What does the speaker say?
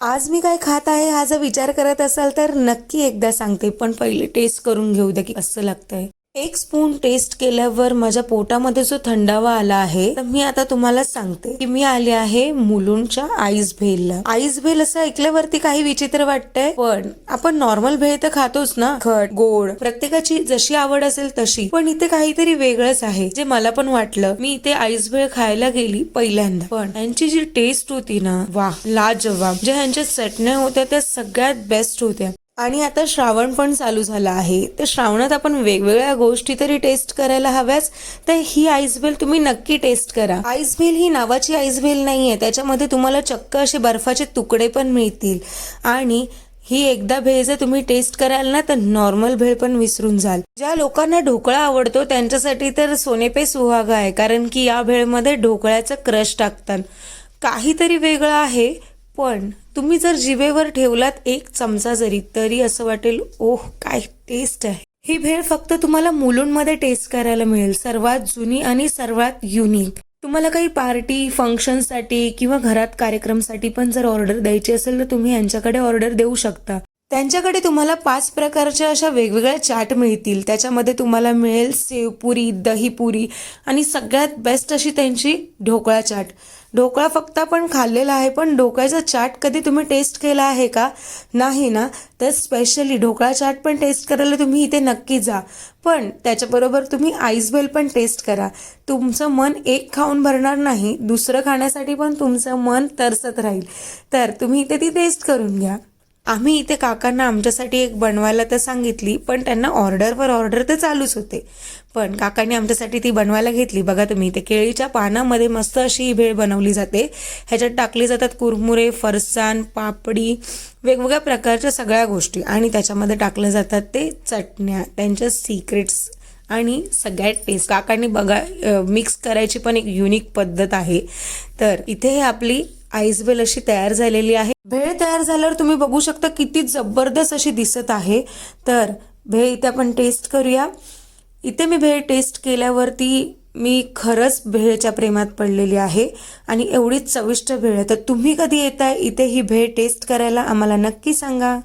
आज मी काय खात आहे हा जर विचार करत असाल तर नक्की एकदा सांगते, पण पहिले टेस्ट करून घेऊ द्या की कसं लागतंय. एक स्पून टेस्ट केल्यावर माझ्या पोटामध्ये जो थंडावा आला आहे, तर मी आता तुम्हाला सांगते की मी आले आहे मुलुंडच्या आईस भेलला. आईस भेल असं ऐकल्यावरती काही विचित्र वाटतंय, पण आपण नॉर्मल भेळ तर खातोच ना, खट गोड, प्रत्येकाची जशी आवड असेल तशी. पण इथे काहीतरी वेगळंच आहे जे मला पण वाटलं. मी इथे आईस भेळ खायला गेली पहिल्यांदा, पण त्यांची जी टेस्ट होती ना, वा लाजवाब. जे ह्यांच्या चटण्या होत्या त्या सगळ्यात बेस्ट होत्या. आणि आता श्रावण पण चालू झाला आहे, तर श्रावणात आपण वेगवेगळ्या गोष्टी तरी टेस्ट करायला हव्याच. तर ही आईस भेल तुम्ही नक्की टेस्ट करा. आईस भेल ही नावाची आईस भेल नाहीये, त्याच्यामध्ये तुम्हाला चक्क असे बर्फाचे तुकडे पण मिळतील. आणि ही एकदा भेळ जर तुम्ही टेस्ट कराल ना, तर नॉर्मल भेळ पण विसरून जाल. ज्या लोकांना ढोकळा आवडतो त्यांच्यासाठी तर सोने पे सुहागा आहे, कारण की या भेळमध्ये ढोकळ्याचं क्रश टाकतात. काहीतरी वेगळं आहे, पण तुम्ही जर जिभेवर ठेवलात एक चमचा जरी, तरी असं वाटेल ओह काय टेस्ट आहे. ही भेळ फक्त तुम्हाला मुलुंडमध्ये टेस्ट करायला मिळेल, सर्वात जुनी आणि सर्वात युनिक. तुम्हाला काही पार्टी फंक्शनसाठी किंवा घरात कार्यक्रमसाठी पण जर ऑर्डर द्यायची असेल तर तुम्ही यांच्याकडे ऑर्डर देऊ शकता. त्यांच्याकडे तुम्हाला 5 प्रकारच्या अशा वेगवेगळ्या चाट मिळतील. त्याच्यामध्ये तुम्हाला मिळेल सेवपुरी, दहीपुरी आणि सगळ्यात बेस्ट अशी त्यांची ढोकळा चाट. ढोकळा फक्त आपण खाल्लेला आहे, पण ढोकळ्याचा चाट कधी तुम्ही टेस्ट केला आहे का? नाही ना, तर स्पेशली ढोकळा चाट पण टेस्ट करायला तुम्ही इथे नक्की जा. पण त्याच्याबरोबर तुम्ही आईस भेल पण टेस्ट करा. तुमचं मन एक खाऊन भरणार नाही, दुसरं खाण्यासाठी पण तुमचं मन तरसत राहील. तर तुम्ही इथे ती टेस्ट करून घ्या. आम्ही इथे काकांना आमच्यासाठी एक बनवायला तर सांगितली, पण त्यांना ऑर्डरवर ऑर्डर तर चालूच होते. पण काकांनी आमच्यासाठी ती बनवायला घेतली. बघा तुम्ही, इथे केळीच्या पानामध्ये मस्त अशी ही भेळ बनवली जाते. ह्याच्यात टाकली जातात कुरमुरे, फरसाण, पापडी, वेगवेगळ्या प्रकारच्या सगळ्या गोष्टी, आणि त्याच्यामध्ये टाकल्या जातात ते चटण्या, त्यांच्या सिक्रेट्स आणि सगळ्यात टेस्ट. काकांनी बघा मिक्स करायची पण एक युनिक पद्धत आहे. तर इथे आपली आईस भेल अशी तयार झालेली आहे. भेळ तयार झाल्यावर तुम्ही बघू शकता किती जबरदस्त अशी दिसत आहे. तर भेळ इथे आपण टेस्ट करूया. इथे मी भेळ टेस्ट केल्यावरती मी खरंच भेळच्या प्रेमात पडलेली आहे आणि एवढीच चविष्ट भेळ आहे. तर तुम्ही कधी येताय इथे ही भेळ टेस्ट करायला आम्हाला नक्की सांगा.